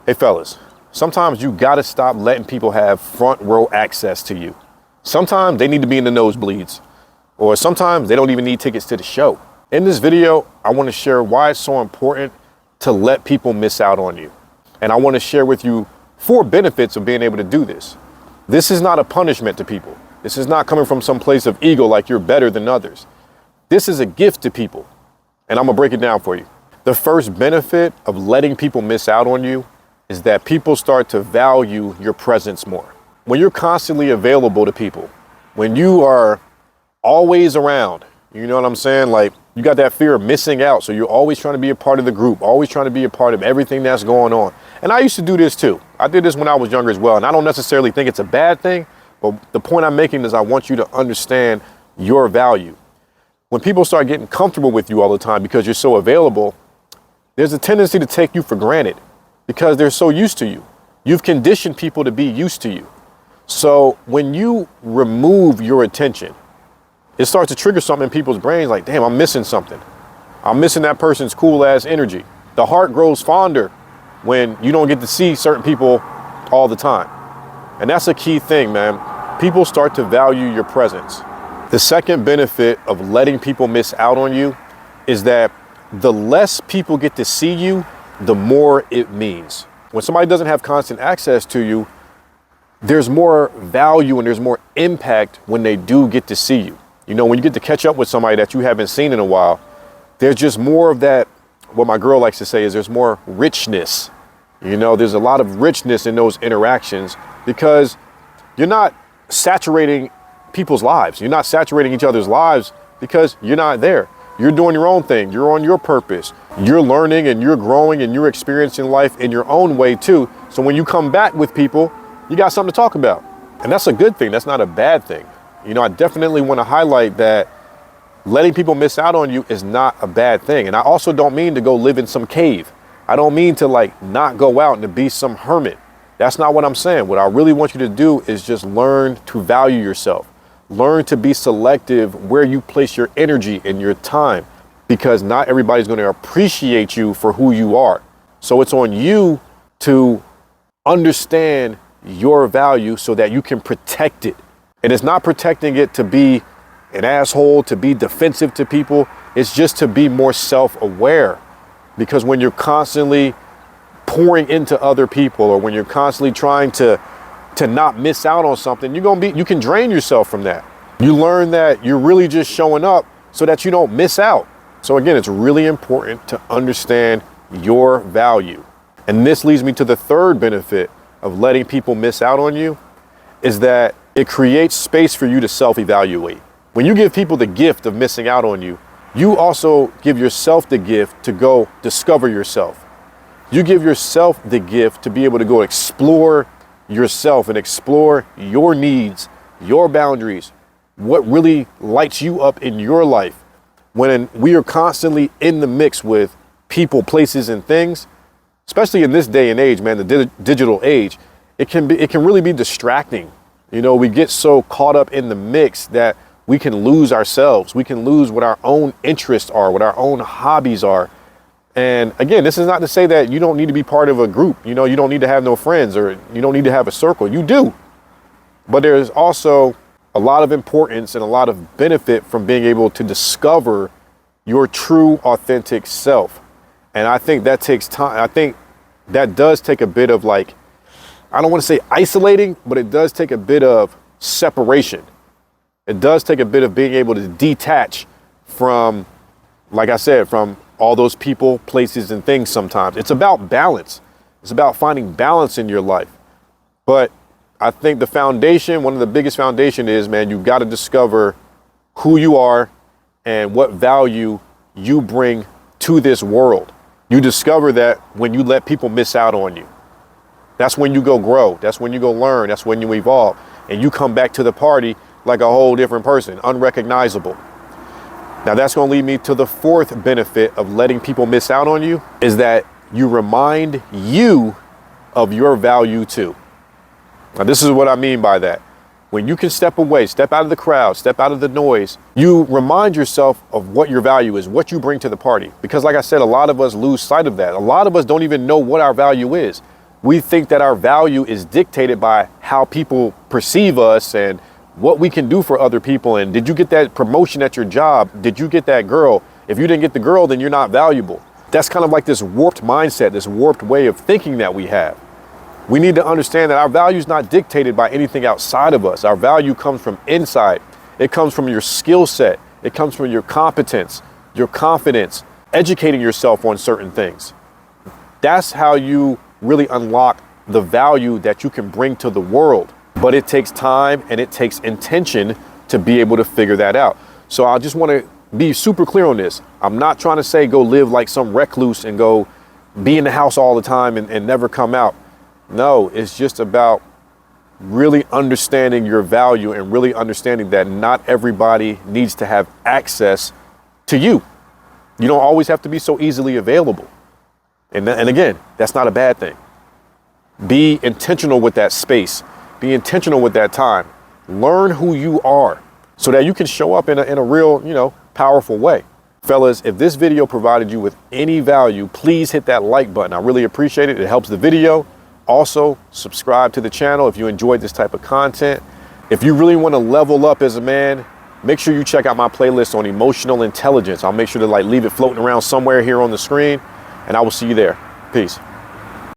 Hey fellas, sometimes you gotta stop letting people have front row access to you. Sometimes they need to be in the nosebleeds, or sometimes they don't even need tickets to the show. In this video, I wanna share why it's so important to let people miss out on you. And I wanna share with you 4 benefits of being able to do this. This is not a punishment to people. This is not coming from some place of ego like you're better than others. This is a gift to people, and I'm gonna break it down for you. The first benefit of letting people miss out on you is that people start to value your presence more. When you're constantly available to people, when you are always around, you know what I'm saying? Like, you got that fear of missing out. So you're always trying to be a part of the group, always trying to be a part of everything that's going on. And I used to do this too. I did this when I was younger as well. And I don't necessarily think it's a bad thing, but the point I'm making is I want you to understand your value. When people start getting comfortable with you all the time because you're so available, there's a tendency to take you for granted because they're so used to you. You've conditioned people to be used to you. So when you remove your attention, it starts to trigger something in people's brains like, damn, I'm missing something. I'm missing that person's cool ass energy. The heart grows fonder when you don't get to see certain people all the time. And that's a key thing, man. People start to value your presence. The second benefit of letting people miss out on you is that the less people get to see you, the more it means. When somebody doesn't have constant access to you, there's more value and there's more impact when they do get to see you. You know, when you get to catch up with somebody that you haven't seen in a while, there's just more of that. What my girl likes to say is there's more richness. You know, there's a lot of richness in those interactions because you're not saturating people's lives. You're not saturating each other's lives because you're not there. You're doing your own thing. You're on your purpose. You're learning and you're growing and you're experiencing life in your own way too. So when you come back with people, you got something to talk about. And that's a good thing. That's not a bad thing. You know, I definitely want to highlight that letting people miss out on you is not a bad thing. And I also don't mean to go live in some cave. I don't mean to like not go out and to be some hermit. That's not what I'm saying. What I really want you to do is just learn to value yourself. Learn to be selective where you place your energy and your time, because not everybody's going to appreciate you for who you are. So it's on you to understand your value so that you can protect it. And it's not protecting it to be an asshole, to be defensive to people. It's just to be more self-aware, because when you're constantly pouring into other people, or when you're constantly trying to not miss out on something, you can drain yourself from that. You learn that you're really just showing up so that you don't miss out. So again, it's really important to understand your value. And this leads me to the third benefit of letting people miss out on you, is that it creates space for you to self-evaluate. When you give people the gift of missing out on you, you also give yourself the gift to go discover yourself. You give yourself the gift to be able to go explore yourself and explore your needs, your boundaries, what really lights you up in your life. When we are constantly in the mix with people, places, and things, especially in this day and age, man, the digital age, it can really be distracting. You know, we get so caught up in the mix that we can lose ourselves. We can lose what our own interests are, what our own hobbies are. And again, this is not to say that you don't need to be part of a group. You know, you don't need to have no friends, or you don't need to have a circle. You do. But there's also a lot of importance and a lot of benefit from being able to discover your true, authentic self. And I think that takes time. I think that does take a bit of, like, I don't want to say isolating, but it does take a bit of separation. It does take a bit of being able to detach from, like I said, from all those people, places, and things sometimes. It's about balance. It's about finding balance in your life. But I think the foundation, one of the biggest foundation is, man, you got to discover who you are and what value you bring to this world. You discover that when you let people miss out on you. That's when you go grow. That's when you go learn. That's when you evolve. And you come back to the party like a whole different person, unrecognizable. Now that's going to lead me to the fourth benefit of letting people miss out on you, is that you remind you of your value too. Now this is what I mean by that. When you can step away, step out of the crowd, step out of the noise, you remind yourself of what your value is, what you bring to the party. Because like I said, a lot of us lose sight of that. A lot of us don't even know what our value is. We think that our value is dictated by how people perceive us and what we can do for other people. And did you get that promotion at your job? Did you get that girl? If you didn't get the girl, then you're not valuable. That's kind of like this warped mindset, this warped way of thinking that we have. We need to understand that our value is not dictated by anything outside of us. Our value comes from inside. It comes from your skill set. It comes from your competence, your confidence, educating yourself on certain things. That's how you really unlock the value that you can bring to the world. But it takes time and it takes intention to be able to figure that out. So I just want to be super clear on this. I'm not trying to say go live like some recluse and go be in the house all the time and never come out. No, it's just about really understanding your value and really understanding that not everybody needs to have access to you. You don't always have to be so easily available. And again, that's not a bad thing. Be intentional with that space. Be intentional with that time. Learn who you are so that you can show up in a real, powerful way. Fellas, if this video provided you with any value, please hit that like button. I really appreciate it. It helps the video. Also, subscribe to the channel if you enjoyed this type of content. If you really want to level up as a man, make sure you check out my playlist on emotional intelligence. I'll make sure to leave it floating around somewhere here on the screen, and I will see you there. Peace.